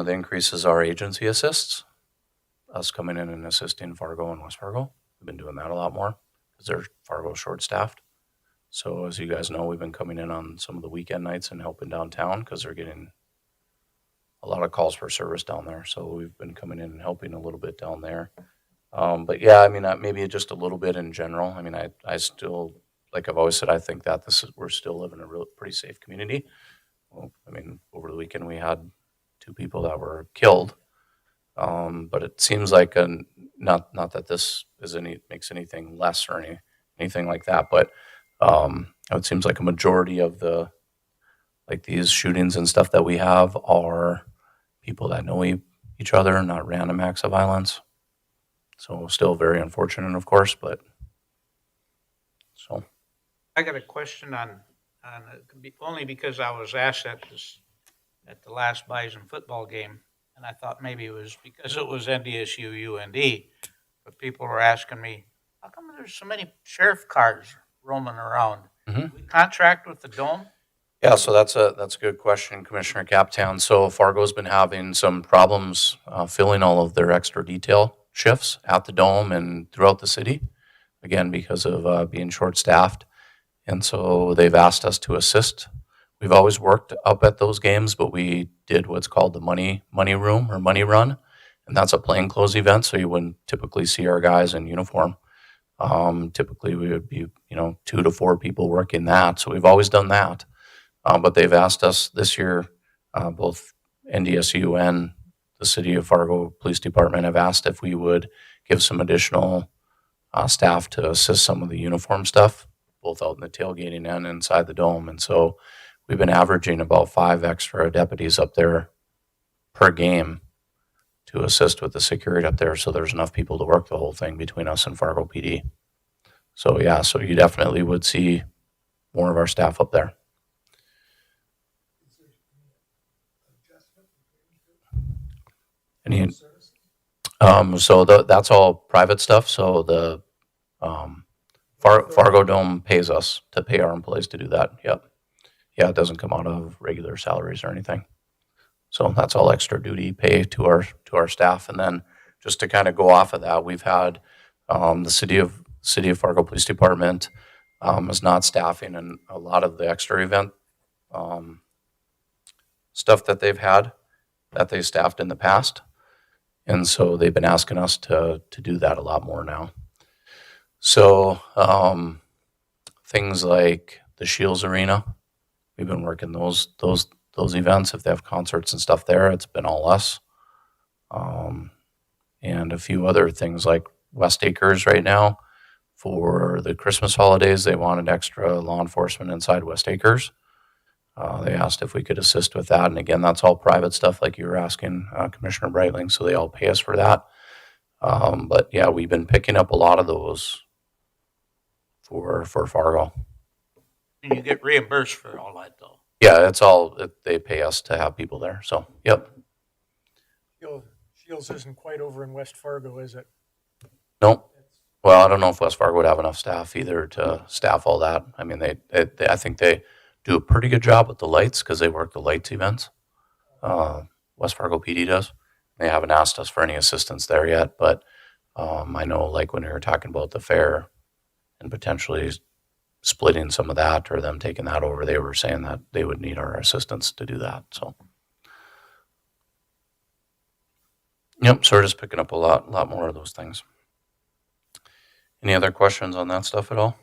of the increases are agency assists, us coming in and assisting Fargo and West Fargo. We've been doing that a lot more because they're Fargo short-staffed. So as you guys know, we've been coming in on some of the weekend nights and helping downtown because they're getting a lot of calls for service down there. So we've been coming in and helping a little bit down there. But yeah, I mean, maybe just a little bit in general. I mean, I still, like I've always said, I think that we're still living in a pretty safe community. Well, I mean, over the weekend we had 2 people that were killed. But it seems like not that this makes anything less or anything like that, but it seems like a majority of these shootings and stuff that we have are people that know each other, not random acts of violence. So still very unfortunate, of course, but so. I got a question on only because I was asked at the last Bison football game, and I thought maybe it was because it was NDSU UND, but people were asking me, how come there's so many sheriff cars roaming around? Mhm. We contract with the Dome? Yeah, so that's a good question, Commissioner Captown. So Fargo's been having some problems filling all of their extra detail shifts at the Dome and throughout the city, again, because of being short-staffed. And so they've asked us to assist. We've always worked up at those games, but we did what's called the money room or money run, and that's a plainclothes event, so you wouldn't typically see our guys in uniform. Typically, we would be 2 to 4 people working that, so we've always done that. But they've asked us this year, both NDSU and the City of Fargo Police Department have asked if we would give some additional staff to assist some of the uniform stuff, both out in the tailgating and inside the Dome. And so we've been averaging about 5 extra deputies up there per game to assist with the security up there, so there's enough people to work the whole thing between us and Fargo PD. So yeah, so you definitely would see more of our staff up there. Any, so that's all private stuff. So the Fargo Dome pays us to pay our employees to do that. Yep. Yeah, it doesn't come out of regular salaries or anything. So that's all extra duty pay to our staff. And then just to kind of go off of that, we've had the City of Fargo Police Department is not staffing, and a lot of the extra event stuff that they've had that they staffed in the past. And so they've been asking us to do that a lot more now. So things like the Shields Arena, we've been working those events. If they have concerts and stuff there, it's been all us. And a few other things like West Acres right now. For the Christmas holidays, they wanted extra law enforcement inside West Acres. They asked if we could assist with that. And again, that's all private stuff like you were asking, Commissioner Breitling, so they all pay us for that. But yeah, we've been picking up a lot of those for Fargo. And you get reimbursed for all that, though. Yeah, it's all, they pay us to have people there, so, yep. Shields isn't quite over in West Fargo, is it? Nope. Well, I don't know if West Fargo would have enough staff either to staff all that. I mean, I think they do a pretty good job with the lights because they work the lights events. West Fargo PD does. They haven't asked us for any assistance there yet, but I know like when we were talking about the fair and potentially splitting some of that or them taking that over, they were saying that they would need our assistance to do that. So, yep, so we're just picking up a lot more of those things. Any other questions on that stuff at all?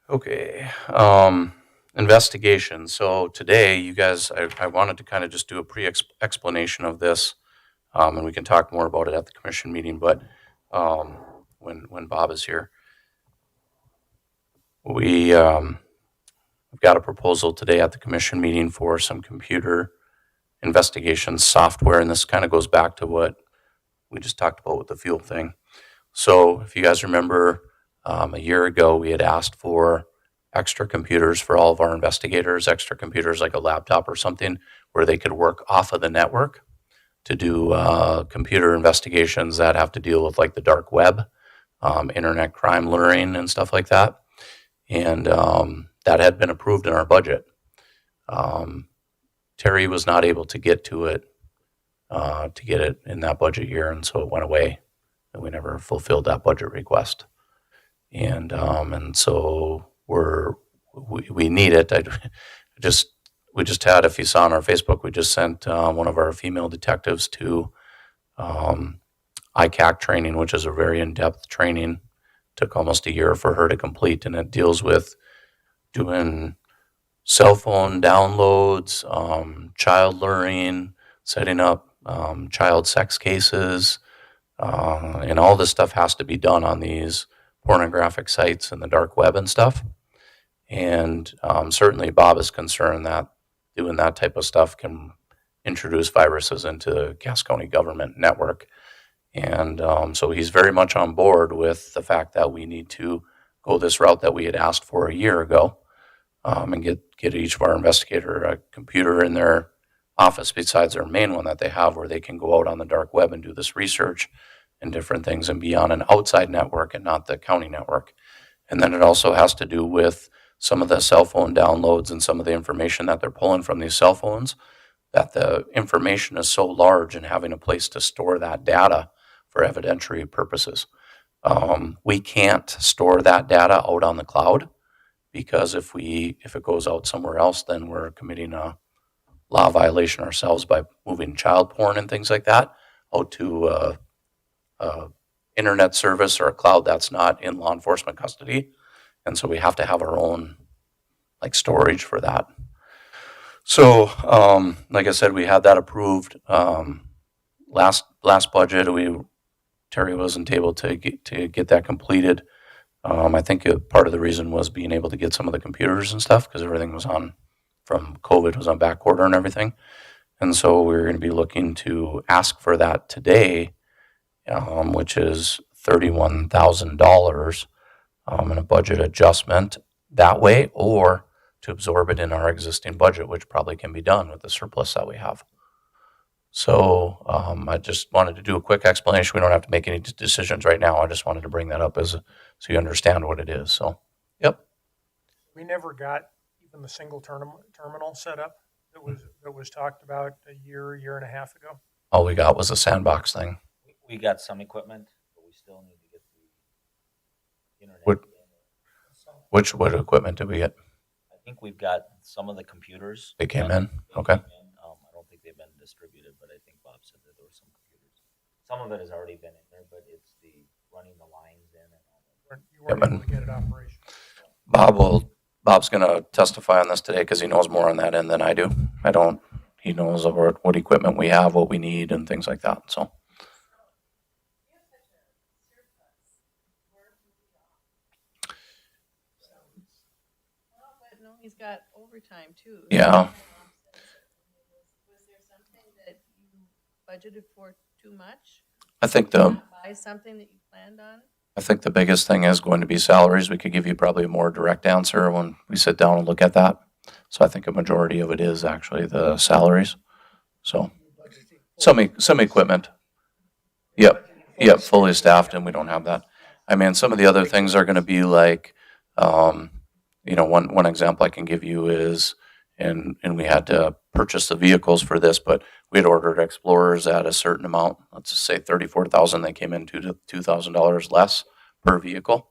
Okay. Investigation. So today, you guys, I wanted to kind of just do a pre-explanation of this, and we can talk more about it at the commission meeting, but when Bob is here. We've got a proposal today at the commission meeting for some computer investigation software, and this kind of goes back to what we just talked about with the fuel thing. So if you guys remember, a year ago, we had asked for extra computers for all of our investigators, extra computers like a laptop or something where they could work off of the network to do computer investigations that have to deal with like the dark web, internet crime luring and stuff like that. And that had been approved in our budget. Terry was not able to get to it, to get it in that budget year, and so it went away, and we never fulfilled that budget request. And so we need it. We just had, if you saw on our Facebook, we just sent one of our female detectives to ICAC training, which is a very in-depth training. Took almost a year for her to complete, and it deals with doing cell phone downloads, child luring, setting up child sex cases, and all this stuff has to be done on these pornographic sites and the dark web and stuff. And certainly Bob is concerned that doing that type of stuff can introduce viruses into the Cass County government network. And so he's very much on board with the fact that we need to go this route that we had asked for a year ago, and get each of our investigator a computer in their office besides their main one that they have, where they can go out on the dark web and do this research and different things and be on an outside network and not the county network. And then it also has to do with some of the cell phone downloads and some of the information that they're pulling from these cell phones, that the information is so large, and having a place to store that data for evidentiary purposes. We can't store that data out on the cloud, because if it goes out somewhere else, then we're committing a law violation ourselves by moving child porn and things like that out to a internet service or a cloud that's not in law enforcement custody. And so we have to have our own storage for that. So like I said, we had that approved last budget. Terry wasn't able to get that completed. I think part of the reason was being able to get some of the computers and stuff, because everything was from COVID was on back order and everything. And so we're going to be looking to ask for that today, which is $31,000 in a budget adjustment that way, or to absorb it in our existing budget, which probably can be done with the surplus that we have. So I just wanted to do a quick explanation. We don't have to make any decisions right now. I just wanted to bring that up so you understand what it is. So, yep. We never got even the single terminal set up that was talked about a year and a half ago. All we got was a sandbox thing. We got some equipment, but we still need to get the internet. What equipment did we get? I think we've got some of the computers. They came in? Okay. I don't think they've been distributed, but I think Bob said that there were some computers. Some of it has already been in there, but it's the running the lines in and all that. You weren't able to get it operational. Bob's going to testify on this today, because he knows more on that end than I do. He knows what equipment we have, what we need, and things like that. So. No, he's got overtime too. Yeah. Was there something that you budgeted for too much? I think Buy something that you planned on? I think the biggest thing is going to be salaries. We could give you probably a more direct answer when we sit down and look at that. So I think a majority of it is actually the salaries. So some equipment. Yep, fully staffed, and we don't have that. I mean, some of the other things are going to be like, one example I can give you is, and we had to purchase the vehicles for this, but we had ordered Explorers at a certain amount. Let's just say $34,000. They came in $2,000 less per vehicle.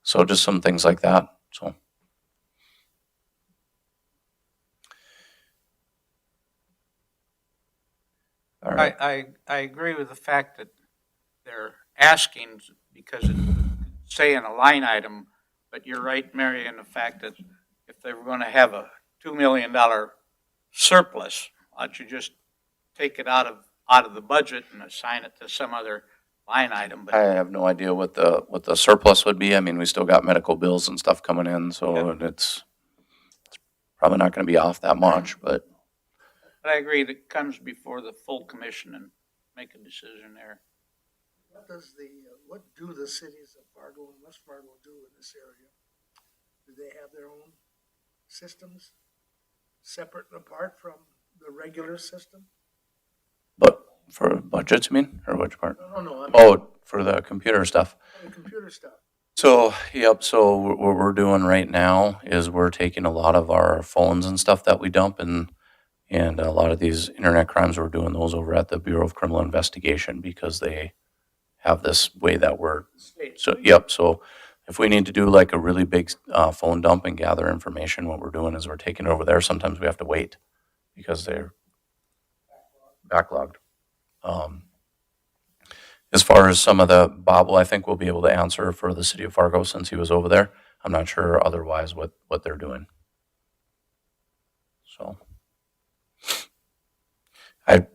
So just some things like that. So. All right. I agree with the fact that they're asking because it's, say, in a line item, but you're right, Mary, in the fact that if they were going to have a $2 million surplus, why don't you just take it out of the budget and assign it to some other line item? But I have no idea what the surplus would be. I mean, we still got medical bills and stuff coming in, so it's probably not going to be off that much, but. I agree that it comes before the full commission and make a decision there. What do the cities of Fargo and West Fargo do in this area? Do they have their own systems separate and apart from the regular system? But for budgets, you mean? Or which part? No. For the computer stuff. The computer stuff. So, yep. So what we're doing right now is we're taking a lot of our phones and stuff that we dump And a lot of these internet crimes, we're doing those over at the Bureau of Criminal Investigation because they have this way that we're, so, yep. So if we need to do like a really big phone dump and gather information, what we're doing is we're taking it over there. Sometimes we have to wait because they're backlogged. As far as some of the, Bob, I think we'll be able to answer for the city of Fargo since he was over there. I'm not sure otherwise what they're doing. So I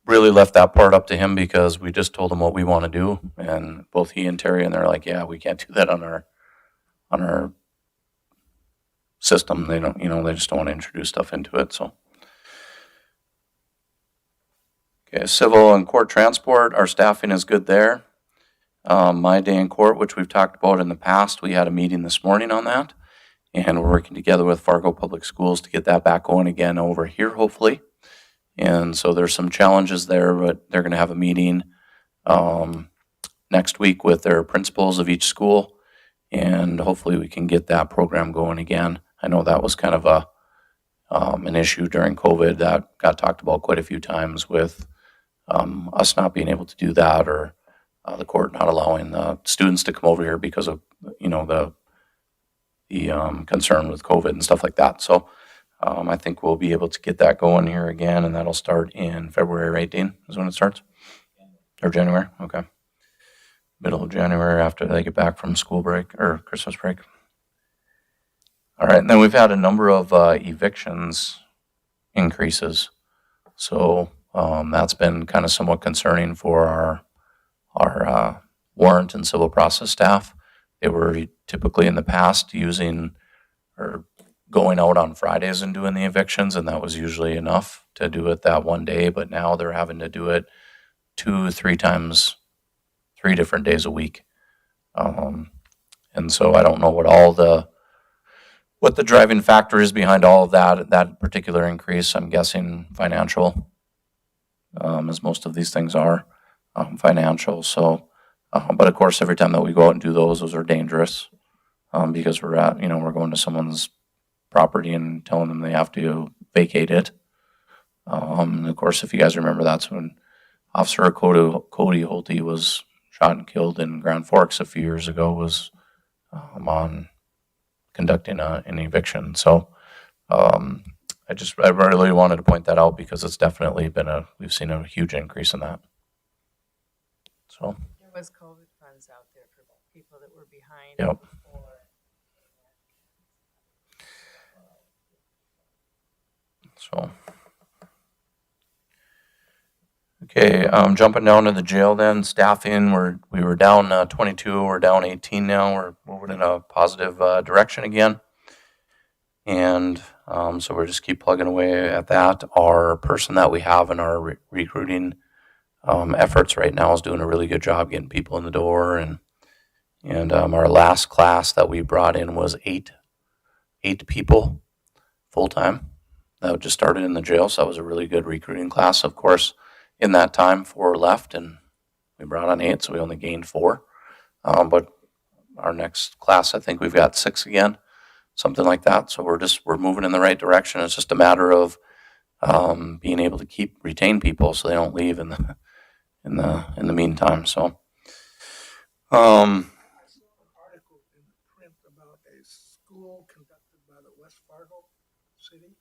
really left that part up to him because we just told him what we want to do, and both he and Terry, and they're like, yeah, we can't do that on our system. They don't, they just don't want to introduce stuff into it. So, okay, civil and court transport, our staffing is good there. My day in court, which we've talked about in the past, we had a meeting this morning on that, and we're working together with Fargo Public Schools to get that back going again over here, hopefully. And so there's some challenges there, but they're going to have a meeting next week with their principals of each school, and hopefully we can get that program going again. I know that was kind of an issue during COVID that got talked about quite a few times with us not being able to do that, or the court not allowing the students to come over here because of the concern with COVID and stuff like that. So I think we'll be able to get that going here again, and that'll start in February 18 is when it starts, or January. Okay, middle of January after they get back from school break or Christmas break. All right, and then we've had a number of evictions increases, so that's been kind of somewhat concerning for our warrant and civil process staff. They were typically in the past using or going out on Fridays and doing the evictions, and that was usually enough to do it that one day, but now they're having to do it 2-3 times, 3 different days a week. And so I don't know what the driving factor is behind all of that particular increase. I'm guessing financial, as most of these things are financial. So, but of course, every time that we go out and do those are dangerous because we're going to someone's property and telling them they have to vacate it. Of course, if you guys remember, that's when Officer Cody Holte was shot and killed in Grand Forks a few years ago, was on conducting an eviction. So I really wanted to point that out because it's definitely we've seen a huge increase in that. So There was COVID funds out there for people that were behind. Yep. So, okay, jumping down to the jail then, staffing, we were down 22, we're down 18 now, we're moving in a positive direction again. And so we'll just keep plugging away at that. Our person that we have in our recruiting efforts right now is doing a really good job getting people in the door. And our last class that we brought in was eight people full-time. That just started in the jail, so that was a really good recruiting class. Of course, in that time, 4 left, and we brought on 8, so we only gained 4. But our next class, I think we've got 6 again, something like that. So we're moving in the right direction. It's just a matter of being able to retain people so they don't leave in the meantime. So. I saw an article in print about a school conducted by the West Fargo City.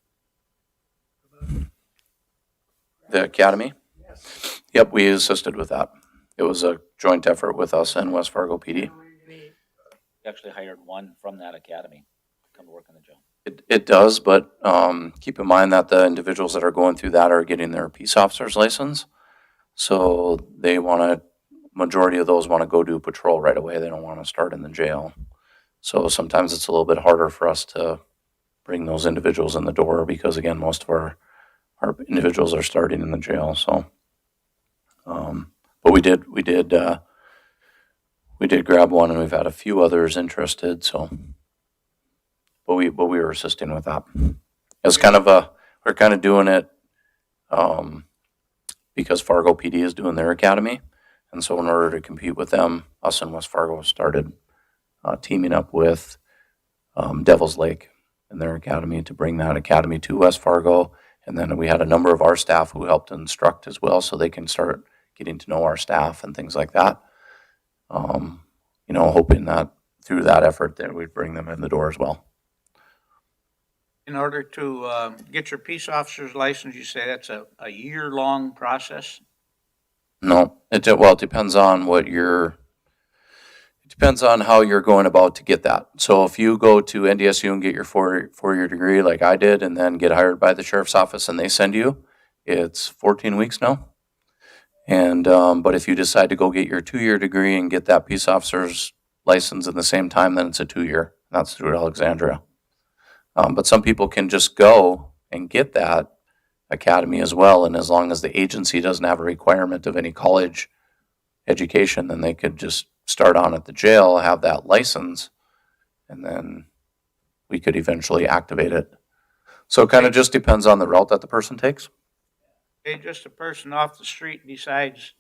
The academy? Yes. Yep, we assisted with that. It was a joint effort with us and West Fargo PD. We actually hired one from that academy to come to work in the jail. It does, but keep in mind that the individuals that are going through that are getting their peace officer's license. So majority of those want to go do patrol right away. They don't want to start in the jail. So sometimes it's a little bit harder for us to bring those individuals in the door because, again, most of our individuals are starting in the jail. So, but we did grab one, and we've had a few others interested. So, but we were assisting with that. It's we're kind of doing it because Fargo PD is doing their academy, and so in order to compete with them, us and West Fargo started teaming up with Devil's Lake and their academy to bring that academy to West Fargo And then we had a number of our staff who helped instruct as well, so they can start getting to know our staff and things like that. Hoping that through that effort that we'd bring them in the door as well. In order to get your peace officer's license, you say that's a year-long process? No, it depends on it depends on how you're going about to get that. So if you go to NDSU and get your four-year degree like I did, and then get hired by the sheriff's office and they send you, it's 14 weeks now. And but if you decide to go get your 2-year degree and get that peace officer's license in the same time, then it's a 2-year. That's through Alexandria. But some people can just go and get that academy as well, and as long as the agency doesn't have a requirement of any college education, then they could just start on at the jail, have that license, and then we could eventually activate it. So it kind of just depends on the route that the person takes. Okay, just a person off the street decides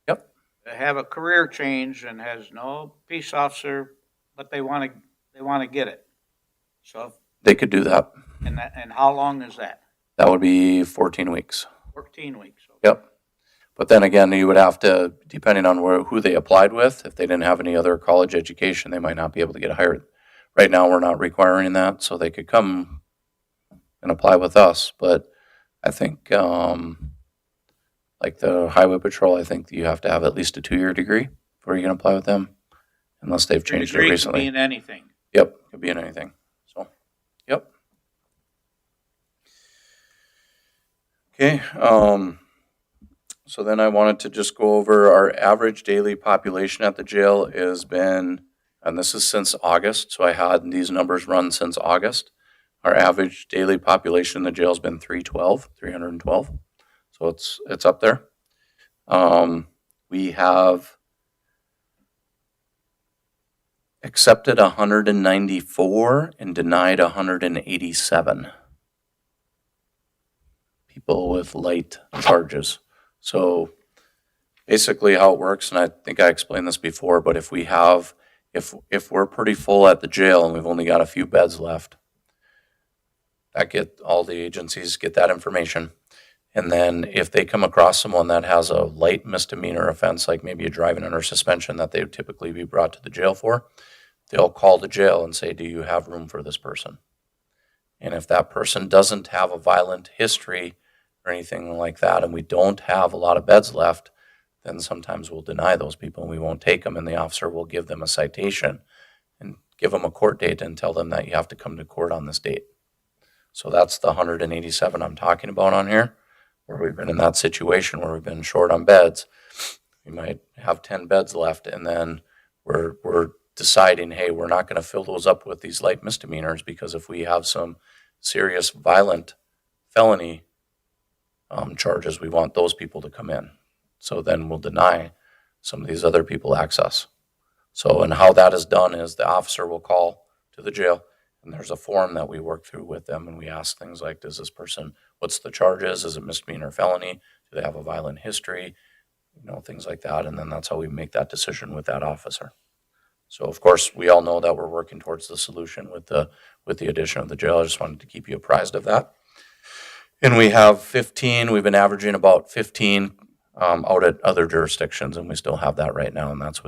Yep. to have a career change and has no peace officer, but they want to get it. So, They could do that. and how long is that? That would be 14 weeks. 14 weeks. Okay. Yep. But then again, you would have to, depending on who they applied with, if they didn't have any other college education, they might not be able to get hired. Right now, we're not requiring that, so they could come and apply with us. But I think, like the highway patrol, I think you have to have at least a 2-year degree before you can apply with them, unless they've Your changed it degree can recently. be in anything. Yep, could be in anything. So, yep. Okay. So then I wanted to just go over our average daily population at the jail has been, and this is since August. So I had these numbers run since August. Our average daily population in the jail has been 312. So it's up there. We have accepted 194 and denied 187 people with light charges. So basically how it works, and I think I explained this before, but if we're pretty full at the jail and we've only got a few beds left, all the agencies get that information. And then if they come across someone that has a light misdemeanor offense, like maybe a driving under suspension that they would typically be brought to the jail for, they'll call the jail and say, do you have room for this person? And if that person doesn't have a violent history or anything like that, and we don't have a lot of beds left, then sometimes we'll deny those people and we won't take them, and the officer will give them a citation and give them a court date and tell them that you have to come to court on this date. So that's the 187 I'm talking about on here, where we've been in that situation where we've been short on beds. We might have 10 beds left, and then we're deciding, hey, we're not going to fill those up with these light misdemeanors, because if we have some serious violent felony charges, we want those people to come in. So then we'll deny some of these other people access. So, and how that is done is the officer will call to the jail, and there's a form that we work through with them, and we ask things like, does this person, what's the charges? Is it misdemeanor, felony? Do they have a violent history? Things like that. And then that's how we make that decision with that officer. So of course, we all know that we're working towards the solution with the addition of the jail. I just wanted to keep you apprised of that. And we have 15, we've been averaging about 15 out at other jurisdictions, and we still have that right now, and that's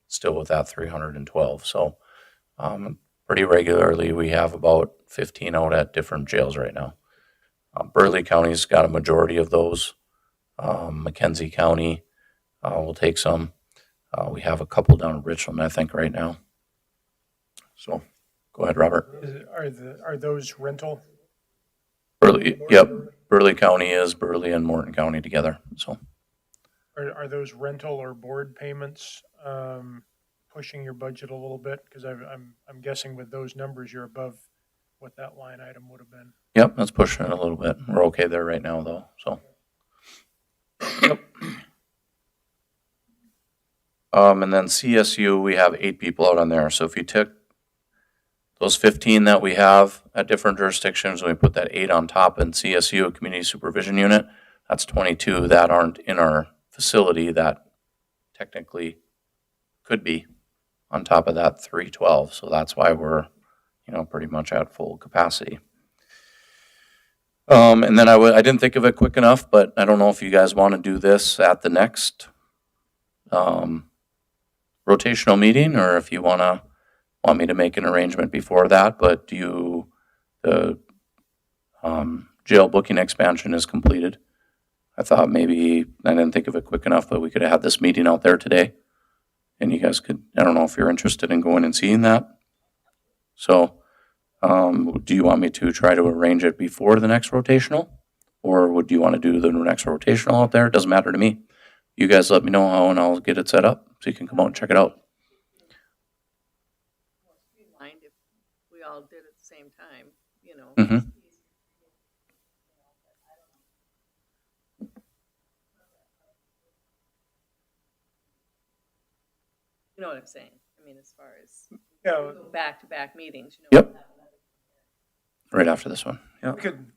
still with that 312. So pretty regularly we have about 15 out at different jails right now. Burleigh County's got a majority of those. McKenzie County will take some. We have a couple down in Richland, I think, right now. So go ahead, Robert. Are those rental? Burleigh, yep. Burleigh County is Burleigh and Morton County together. So Are those rental or board payments pushing your budget a little bit? Because I'm guessing with those numbers, you're above what that line item would have been. yep, that's pushing it a little bit. We're okay there right now, though. So yep. And then CSU, we have 8 people out on there. So if you took those 15 that we have at different jurisdictions, and we put that 8 on top in CSU, a community supervision unit, that's 22 that aren't in our facility that technically could be on top of that 312. So that's why we're, pretty much at full capacity. And then I didn't think of it quick enough, but I don't know if you guys want to do this at the next rotational meeting, or if you want me to make an arrangement before that. But the jail booking expansion is completed. I thought maybe I didn't think of it quick enough, but we could have had this meeting out there today, and you guys could. I don't know if you're interested in going and seeing that. So, do you want me to try to arrange it before the next rotational, or would you want to do the next rotational out there? It doesn't matter to me. You guys let me know how, and I'll get it set up so you can come out and check it out. Mind if we all did at the same time, you know? Mhm. You know what I'm saying? I mean, as far as Yeah, back-to-back meetings, you know? Yep. Right after this one. Yeah. we could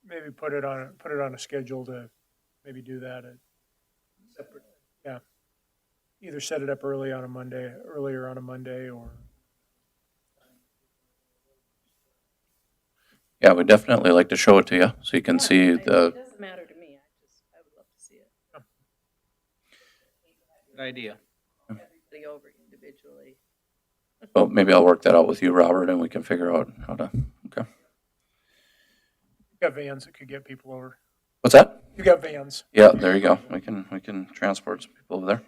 maybe put it on a schedule to maybe do that at separate, yeah. Either set it up earlier on a Monday, or Yeah, we'd definitely like to show it to you so you can Yeah, see It the. doesn't matter to me. I would love to see it. Good idea. Everybody over individually. Well, maybe I'll work that out with you, Robert, and we can figure out how to. Okay. you got vans that could get people over. What's that? You got vans. Yeah, there you go. We can transport some people over there.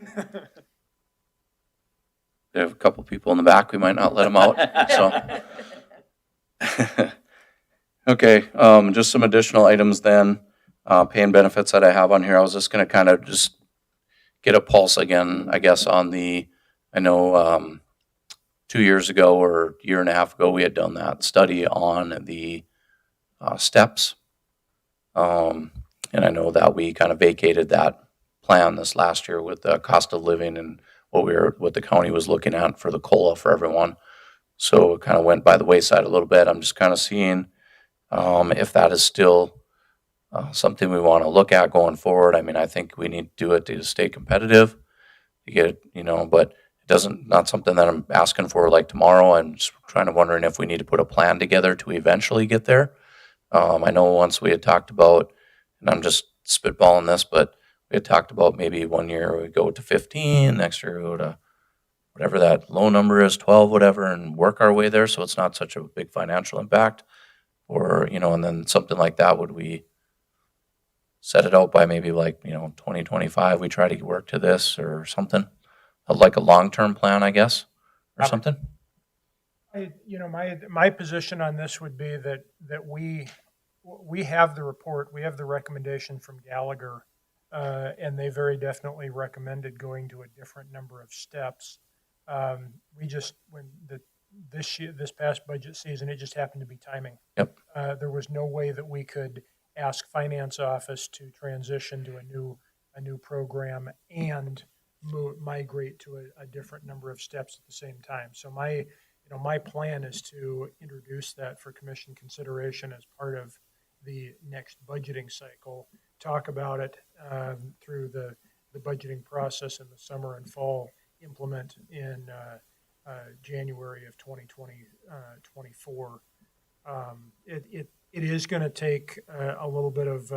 They have a couple people in the back. We might not let them out. So. Okay, just some additional items then. Pay and benefits that I have on here. I was just going to kind of just get a pulse again, I guess, on I know 2 years ago or a year and a half ago, we had done that study on the steps. And I know that we kind of vacated that plan this last year with the cost of living and what the county was looking at for the COLA for everyone. So it kind of went by the wayside a little bit. I'm just kind of seeing if that is still something we want to look at going forward. I mean, I think we need to do it to stay competitive, to get, but not something that I'm asking for like tomorrow. I'm just wondering if we need to put a plan together to eventually get there. I know once we had talked about, and I'm just spitballing this, but we had talked about maybe 1 year we go to 15, next year we go to whatever that low number is, 12, whatever, and work our way there. So it's not such a big financial impact. Or, and then something like that, would we set it out by maybe 2025, we try to work to this or something? Like a long-term plan, I guess, or something? My position on this would be that we have the report, we have the recommendation from Gallagher, and they very definitely recommended going to a different number of steps. This past budget season, it just happened to be timing. Yep. There was no way that we could ask finance office to transition to a new program and migrate to a different number of steps at the same time. So my plan is to introduce that for commission consideration as part of the next budgeting cycle. Talk about it through the budgeting process in the summer and fall. Implement in January of 2024. It is going to take a little bit of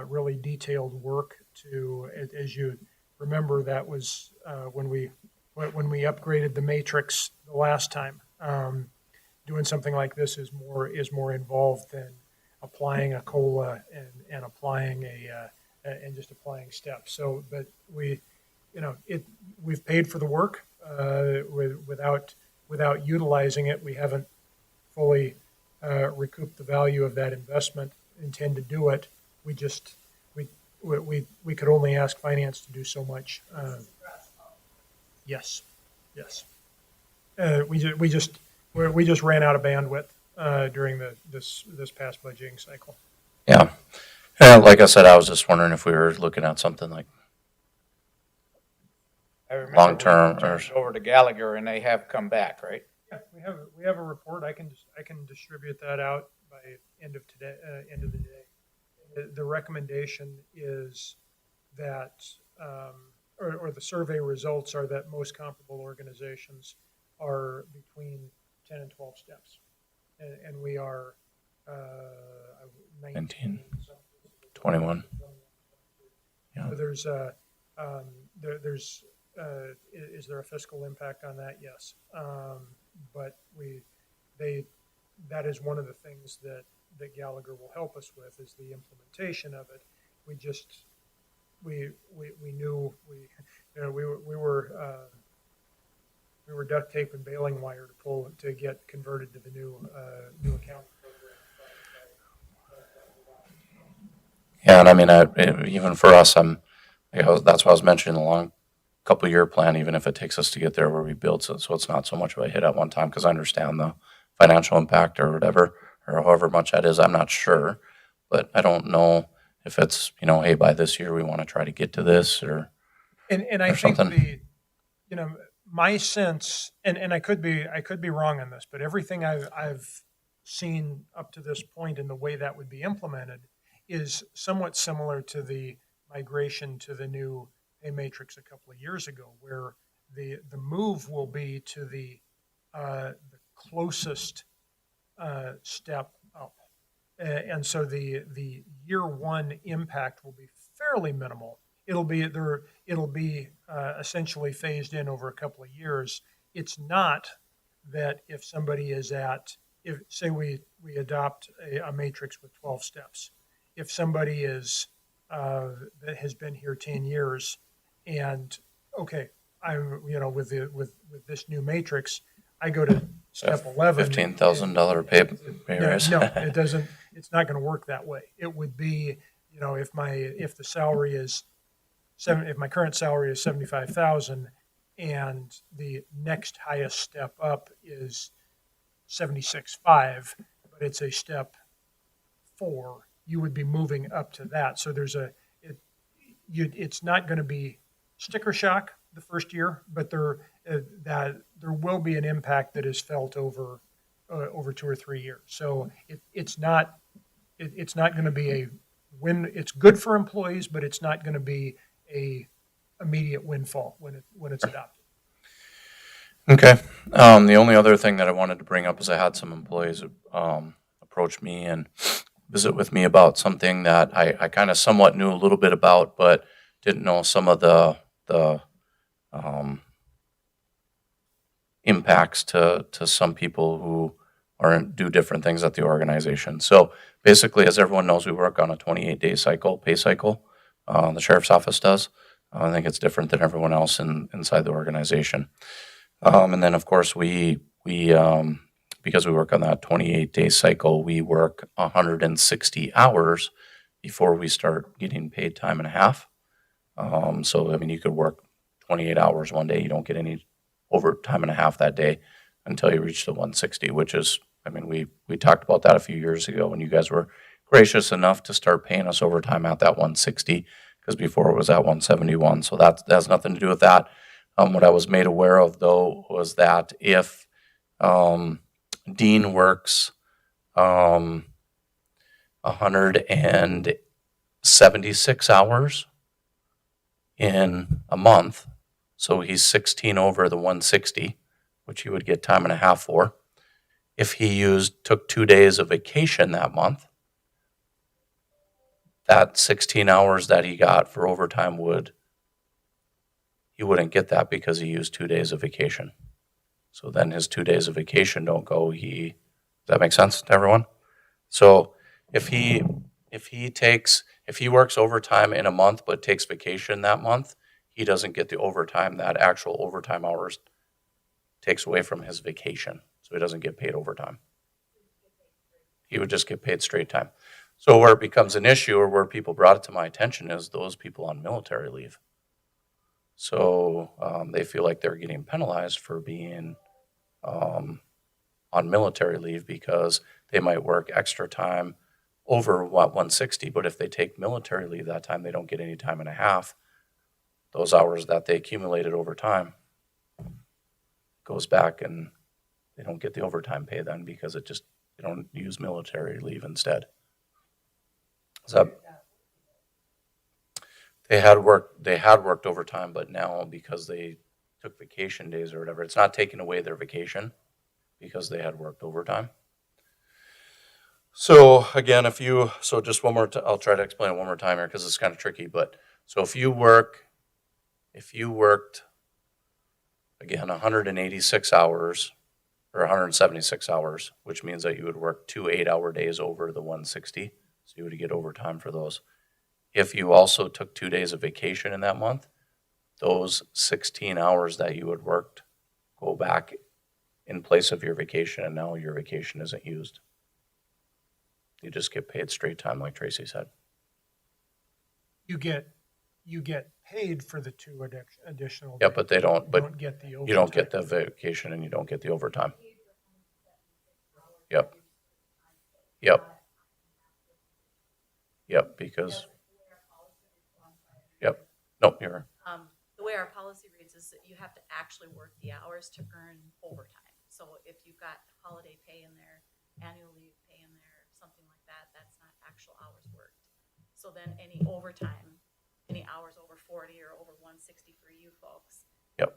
really detailed work to, as you remember, that was when we upgraded the matrix the last time. Doing something like this is more involved than applying a COLA and applying and just applying steps. So, but we've paid for the work without utilizing it. We haven't fully recouped the value of that investment. Intend to do it. We could only ask finance to do so much. Yes. We just ran out of bandwidth during this past budgeting cycle. Yeah. Like I said, I was just wondering if we were looking at something like I remember long-term we turned over to Gallagher and they have come back, right? Yeah, we have a report. I can distribute that out by end of the day. The recommendation is that, or the survey results are that most comparable organizations are between 10 and 12 steps, and we are 19, 21. Yeah. So there's, is there a fiscal impact on that? Yes. But that is one of the things that Gallagher will help us with is the implementation of it. We just, we knew, we were duct tape and baling wire to get converted to the new accounting program. Yeah, and I mean, even for us, that's why I was mentioning the long couple year plan, even if it takes us to get there where we build, so it's not so much of a hit at one time, because I understand the financial impact or whatever, or however much that is, I'm not sure, but I don't know if it's, hey, by this year, we want to try to get to this, or And I or think something. my sense, and I could be wrong on this, but everything I've seen up to this point in the way that would be implemented is somewhat similar to the migration to the new pay matrix a couple of years ago, where the move will be to the closest step up. And so the year one impact will be fairly minimal. It'll be essentially phased in over a couple of years. It's not that if somebody is if say we adopt a matrix with 12 steps, if somebody is that has been here 10 years and okay, with this new matrix, I go to step 11. $15,000 pay Yeah, raise. no, it doesn't. It's not going to work that way. It would be, if the salary is if my current salary is 75,000, and the next highest step up is 76.5, but it's a step 4, you would be moving up to that. So it's not going to be sticker shock the first year, but there will be an impact that is felt over 2 or 3 years. So it's not going to be a win. It's good for employees, but it's not going to be a immediate windfall when it's adopted. Okay. The only other thing that I wanted to bring up is I had some employees approach me and visit with me about something that I kind of somewhat knew a little bit about, but didn't know some of the impacts to some people who do different things at the organization. So basically, as everyone knows, we work on a 28-day pay cycle. The sheriff's office does. I think it's different than everyone else inside the organization. And then, of course, we because we work on that 28-day cycle, we work 160 hours before we start getting paid time and a half. So, I mean, you could work 28 hours one day. You don't get any overtime and a half that day until you reach the 160, which is, I mean, we talked about that a few years ago when you guys were gracious enough to start paying us overtime at that 160, because before it was at 171. So that has nothing to do with that. What I was made aware of, though, was that if Dean works 176 hours in a month, so he's 16 over the 160, which he would get time and a half for. If he took 2 days of vacation that month, that 16 hours that he got for overtime he wouldn't get that because he used 2 days of vacation. So then his 2 days of vacation don't go. Does that make sense to everyone? So if he works overtime in a month but takes vacation that month, he doesn't get the overtime. That actual overtime hours takes away from his vacation. So he doesn't get paid overtime. He would just get paid straight time. So where it becomes an issue, or where people brought it to my attention, is those people on military leave. So they feel like they're getting penalized for being on military leave because they might work extra time over 160, but if they take military leave that time, they don't get any time and a half. Those hours that they accumulated over time goes back, and they don't get the overtime pay then because they don't use military leave instead. They had worked overtime, but now because they took vacation days or whatever, it's not taking away their vacation because they had worked overtime. So again, so just one more, I'll try to explain it one more time here because it's kind of tricky, but so if you worked, again, 186 hours or 176 hours, which means that you would work 2 8-hour days over the 160. So you would get overtime for those. If you also took 2 days of vacation in that month, those 16 hours that you had worked go back in place of your vacation, and now your vacation isn't used. You just get paid straight time, like Tracy said. You get paid for the two additional. Yeah, but they don't. You But don't get the overtime. you don't get the vacation, and you don't get the overtime. Yep. Yep. Yep. Because. Yep. Nope. You're. The way our policy reads is that you have to actually work the hours to earn overtime. So if you've got holiday pay in there, annual leave pay in there, something like that, that's not actual hours worked. So then any overtime, any hours over 40 or over 160 for you folks. Yep.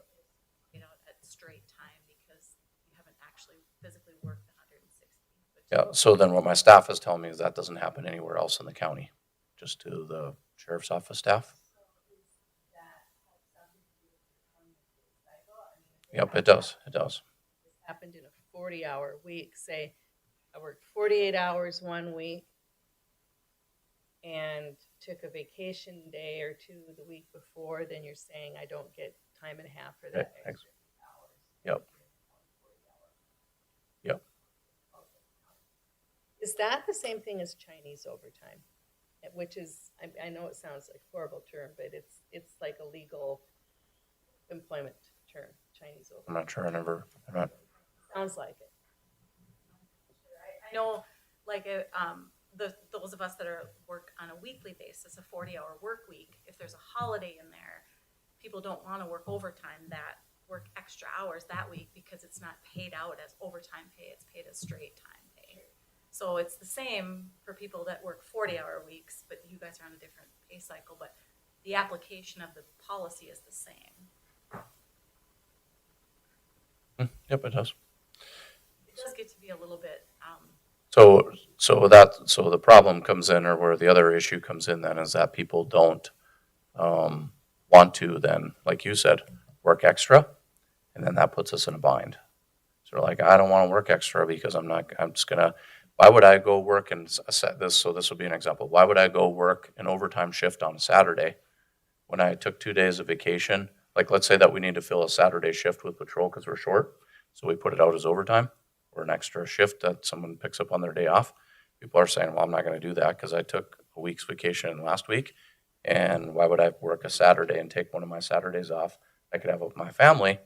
You know, at straight time because you haven't actually physically worked the 160. Yeah. So then what my staff is telling me is that doesn't happen anywhere else in the county, just to the sheriff's office staff. Yep, it does. It does. Happened in a 40-hour week, say I worked 48 hours one week and took a vacation day or two the week before, then you're saying I don't get time and a half for that Right. extra hours. Yep. Yep. Is that the same thing as Chinese overtime? Which is, I know it sounds like a horrible term, but it's like a legal employment term, Chinese I'm overtime. not sure. I'm not. Sounds like it. I know, like, those of us that work on a weekly basis, a 40-hour work week, if there's a holiday in there, people don't want to work overtime work extra hours that week because it's not paid out as overtime pay, it's paid as straight time pay. So it's the same for people that work 40-hour weeks, but you guys are on a different pay cycle, but the application of the policy is the same. Yep, it does. It does get to be a little bit, So the problem comes in, or where the other issue comes in, then is that people don't want to then, like you said, work extra, and then that puts us in a bind. So they're like, I don't want to work extra because I'm just gonna. Why would I go work and set this? So this would be an example. Why would I go work an overtime shift on a Saturday when I took 2 days of vacation? Like, let's say that we need to fill a Saturday shift with patrol because we're short, so we put it out as overtime or an extra shift that someone picks up on their day off. People are saying, well, I'm not going to do that because I took a week's vacation last week, and why would I work a Saturday and take one of my Saturdays off I could have with my family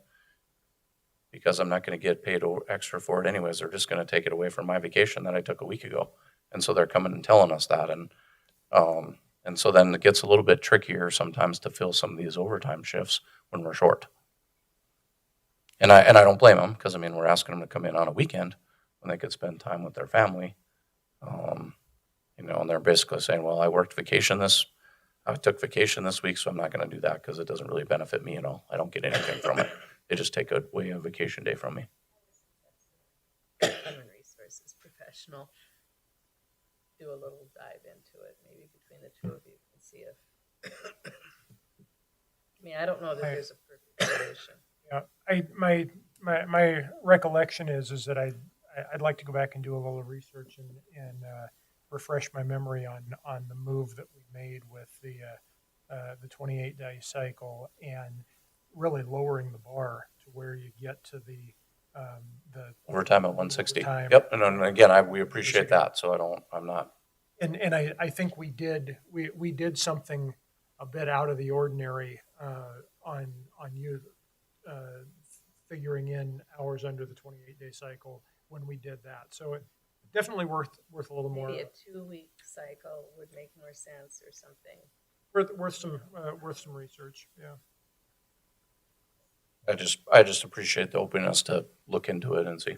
because I'm not going to get paid extra for it anyways. They're just going to take it away from my vacation that I took a week ago. And so they're coming and telling us that. And so then it gets a little bit trickier sometimes to fill some of these overtime shifts when we're short. And I don't blame them because, I mean, we're asking them to come in on a weekend when they could spend time with their family. And they're basically saying, well, I took vacation this week, so I'm not going to do that because it doesn't really benefit me at all. I don't get anything from it. They just take away a vacation day from me. Human resources professional. Do a little dive into it, maybe between the two of you and see if. I mean, I don't know that there's a perfect solution. Yeah, my recollection is that I'd like to go back and do a little research and refresh my memory on the move that we made with the 28-day cycle and really lowering the bar to where you get to the Overtime at 160. overtime. Yep. And again, we appreciate that. So I'm not. And I think we did something a bit out of the ordinary on you figuring in hours under the 28-day cycle when we did that. So it definitely worth a little more. Maybe a 2-week cycle would make more sense or something. Worth some research. Yeah. I just appreciate the openness to look into it and see.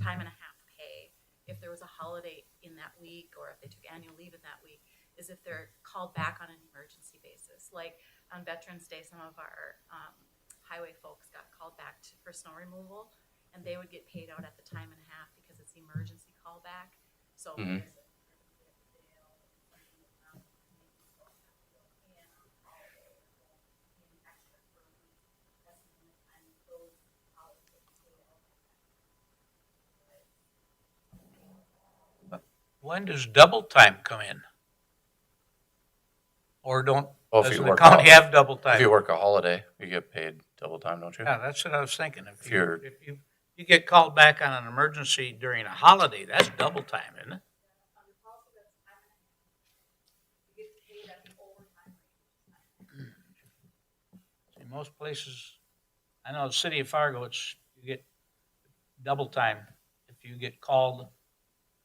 Time and a half pay, if there was a holiday in that week or if they took annual leave in that week, is if they're called back on an emergency basis. Like on Veterans Day, some of our highway folks got called back for snow removal, and they would get paid out at the time and a half because it's emergency callback. So if Mhm. there's an emergency at the jail, something was wrong, maybe you don't have to go in on a holiday or go in extra for a week. That's the only time those hours get paid out at that time. When does double time come in? Or don't, Well, if you doesn't the work county out- have double time? If you work a holiday, you get paid double time, don't you? Yeah, that's what I was thinking. If If you're- you get called back on an emergency during a holiday, that's double time, isn't it? On the policy, that's time and a half. You get paid at the overtime rate. In most places, I know the city of Fargo, you get double time if you get called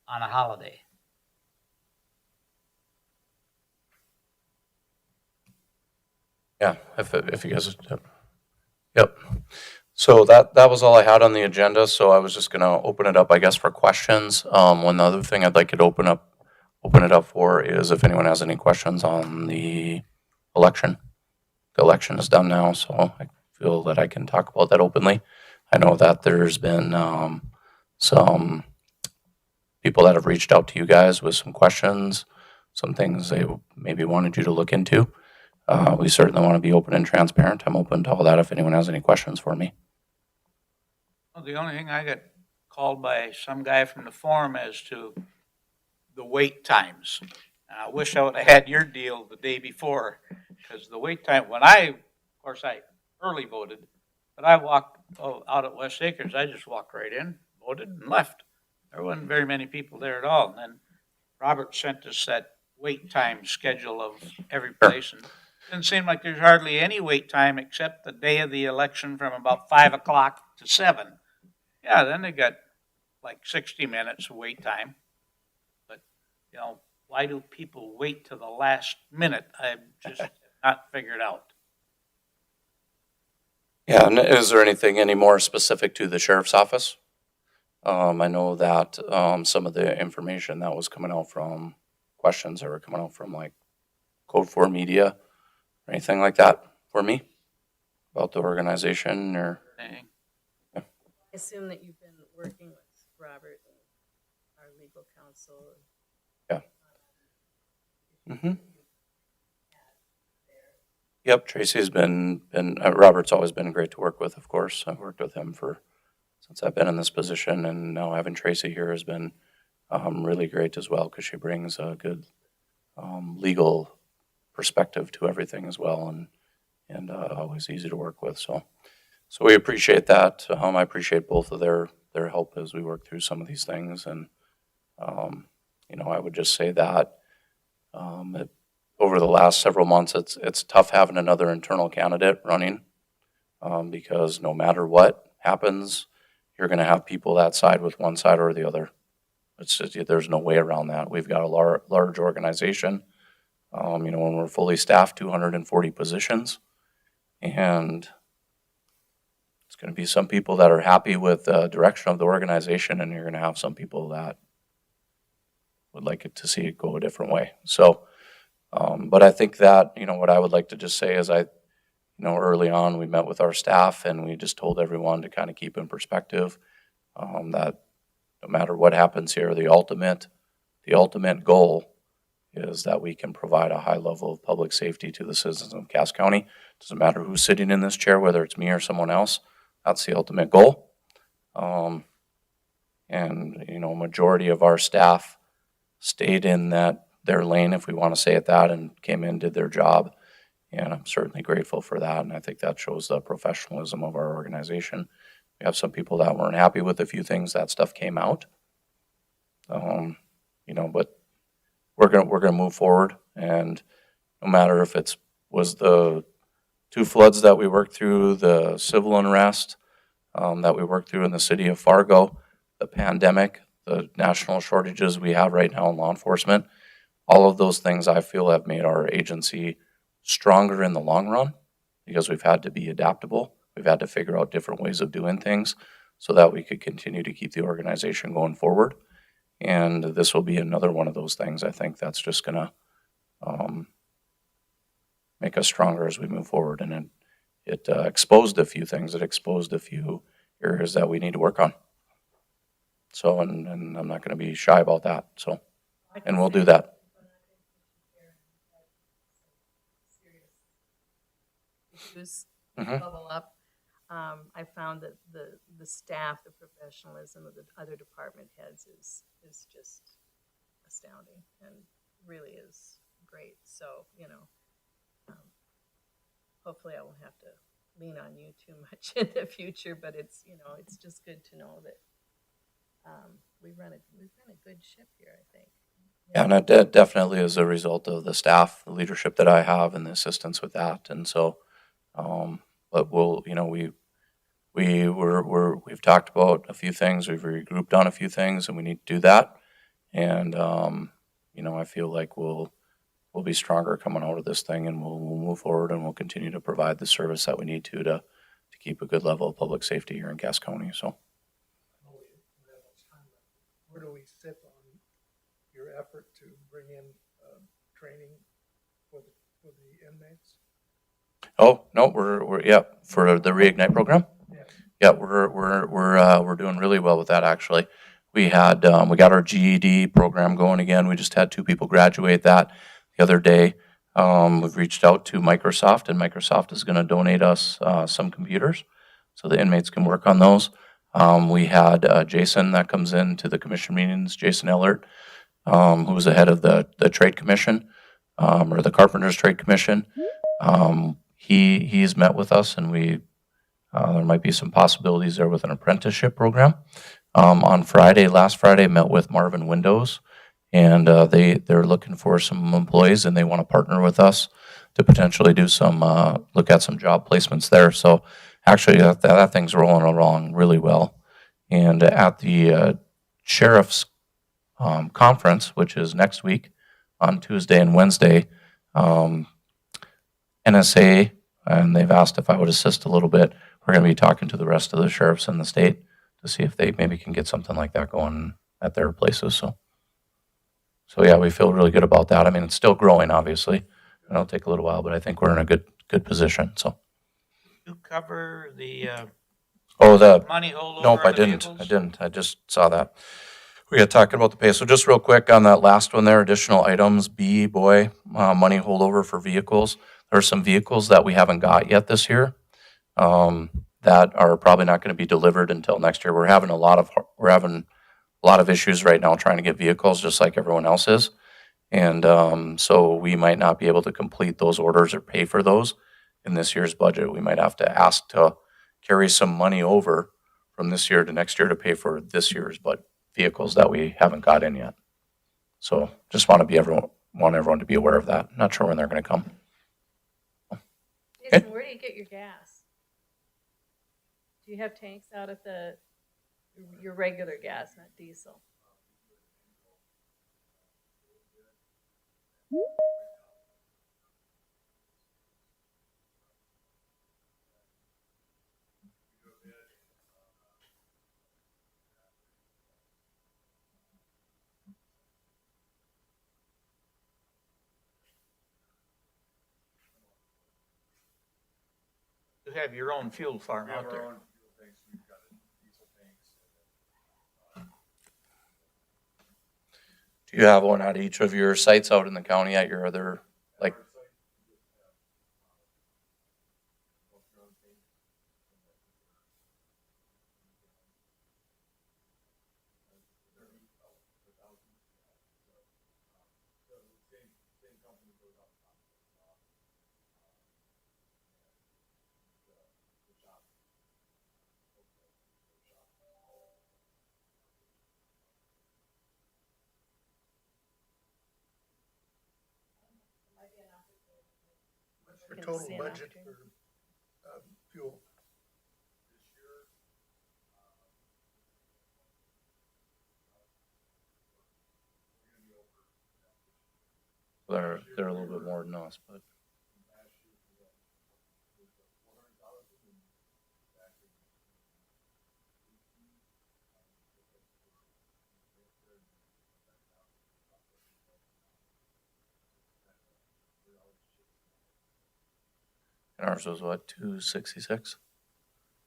on a holiday. Yeah, if you guys, yep. So that was all I had on the agenda, so I was just gonna open it up, I guess, for questions. One other thing I'd like you to open it up for is if anyone has any questions on the election. The election is done now, so I feel that I can talk about that openly. I know that there's been some people that have reached out to you guys with some questions, some things they maybe wanted you to look into. We certainly want to be open and transparent. I'm open to all that if anyone has any questions for me. Well, the only thing I got called by some guy from the forum as to the wait times. And I wish I would have had your deal the day before, because the wait time, of course, I early voted, but I walked out at West Acres, I just walked right in, voted and left. There wasn't very many people there at all. And then Robert sent us that wait time schedule of every place. And it didn't seem like there's hardly any wait time except the day of the election from about 5 o'clock to 7. Yeah, then they got like 60 minutes of wait time. But, why do people wait to the last minute? I've just not figured out. Yeah, and is there anything any more specific to the sheriff's office? I know that some of the information that was coming out from questions that were coming out from like Code 4 Media or anything like that for me about the organization or Anything? I assume that you've been working with Robert and our legal counsel. Mm-hmm. Yep, Tracy's been Robert's always been great to work with, of course. I've worked with him since I've been in this position, and now having Tracy here has been really great as well because she brings a good legal perspective to everything as well, and always easy to work with. So we appreciate that. I appreciate both of their help as we work through some of these things, and I would just say that over the last several months, it's tough having another internal candidate running because no matter what happens, you're going to have people that side with one side or the other. It's just, there's no way around that. We've got a large organization. When we're fully staffed, 240 positions, and it's going to be some people that are happy with the direction of the organization, and you're going to have some people that would like it to see it go a different way. So, but I think that, what I would like to just say is early on we met with our staff and we just told everyone to kind of keep in perspective that no matter what happens here, the ultimate goal is that we can provide a high level of public safety to the citizens of Cass County. Doesn't matter who's sitting in this chair, whether it's me or someone else, that's the ultimate goal. Majority of our staff stayed in their lane, if we want to say it that, and came in, did their job. And I'm certainly grateful for that. And I think that shows the professionalism of our organization. We have some people that weren't happy with a few things. That stuff came out. But we're gonna move forward. And no matter if was the 2 floods that we worked through, the civil unrest that we worked through in the city of Fargo, the pandemic, the national shortages we have right now in law enforcement, all of those things I feel have made our agency stronger in the long run because we've had to be adaptable. We've had to figure out different ways of doing things so that we could continue to keep the organization going forward. And this will be another one of those things, I think, that's just going to make us stronger as we move forward. And it exposed a few things. It exposed a few areas that we need to work on. So, and I'm not going to be shy about that. So, and we'll do that. Issues Mhm. bubble up. I found that the staff, the professionalism of the other department heads is just astounding and really is great. So, hopefully I won't have to lean on you too much in the future, but it's just good to know that we run a good ship here, I think. Yeah, and it definitely is a result of the staff, the leadership that I have, and the assistance with that. And so, but we've talked about a few things. We've regrouped on a few things, and we need to do that. And I feel like we'll be stronger coming out of this thing, and we'll move forward, and we'll continue to provide the service that we need to keep a good level of public safety here in Cass County. So. Where do we sit on your effort to bring in training for the inmates? Oh no, we're for the Reignite program. Yeah. Yeah, we're doing really well with that actually. We got our GED program going again. We just had 2 people graduate that the other day. We've reached out to Microsoft, and Microsoft is going to donate us some computers so the inmates can work on those. We had Jason that comes in to the commission meetings, Jason Ellert, who was the head of the trade commission or the Carpenters Trade Commission. He's met with us, and there might be some possibilities there with an apprenticeship program. Last Friday, met with Marvin Windows, and they're looking for some employees, and they want to partner with us to potentially do look at some job placements there. So actually, that thing's rolling along really well. And at the sheriff's conference, which is next week on Tuesday and Wednesday, NSA, and they've asked if I would assist a little bit. We're going to be talking to the rest of the sheriffs in the state to see if they maybe can get something like that going at their places. So yeah, we feel really good about that. I mean, it's still growing, obviously, and it'll take a little while, but I think we're in a good position. So. You cover the Oh, the money holdover nope, on I the didn't. vehicles? I didn't. I just saw that. We got talking about the pay. So just real quick on that last one there, additional items, money holdover for vehicles. There are some vehicles that we haven't got yet this year that are probably not going to be delivered until next year. We're having a lot of issues right now trying to get vehicles, just like everyone else is. And so we might not be able to complete those orders or pay for those in this year's budget. We might have to ask to carry some money over from this year to next year to pay for this year's vehicles that we haven't got in yet. So just want everyone to be aware of that. Not sure when they're going to come. Jason, where do you get your gas? Do you have tanks out at your regular gas, not diesel? You have your own fuel farm out there. Do you have one at each of your sites out in the county at your other, like? What's your Can total see an budget opportunity. for fuel? They're a little bit more than us, but. Ours was what, 266?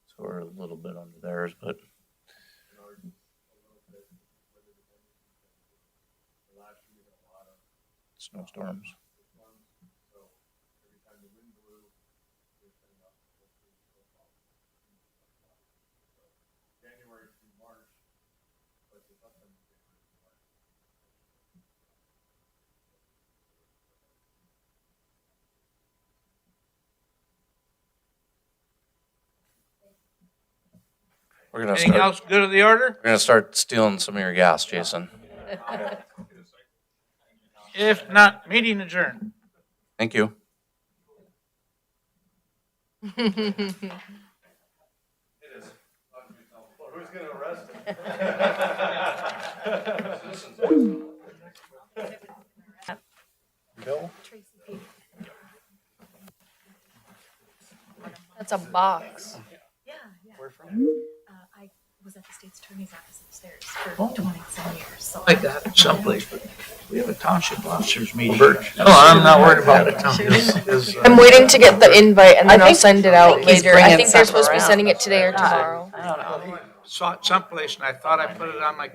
So we're a little bit under theirs, but snowstorms. We're gonna Anything start, else good of the order? we're gonna start stealing some of your gas, Jason. If not, meeting adjourned. Thank you. Bill? That's a box. Yeah, yeah. Where from? I was at the state's attorney's office upstairs for 20-some years, so. Like that someplace, but we have a township officers meeting. No, I'm not worried about it. I'm waiting to get the invite and then I'll send it out he's later. I bringing think they're something supposed to be around. sending it today or tomorrow. I don't know. Saw it someplace and I thought I put it on my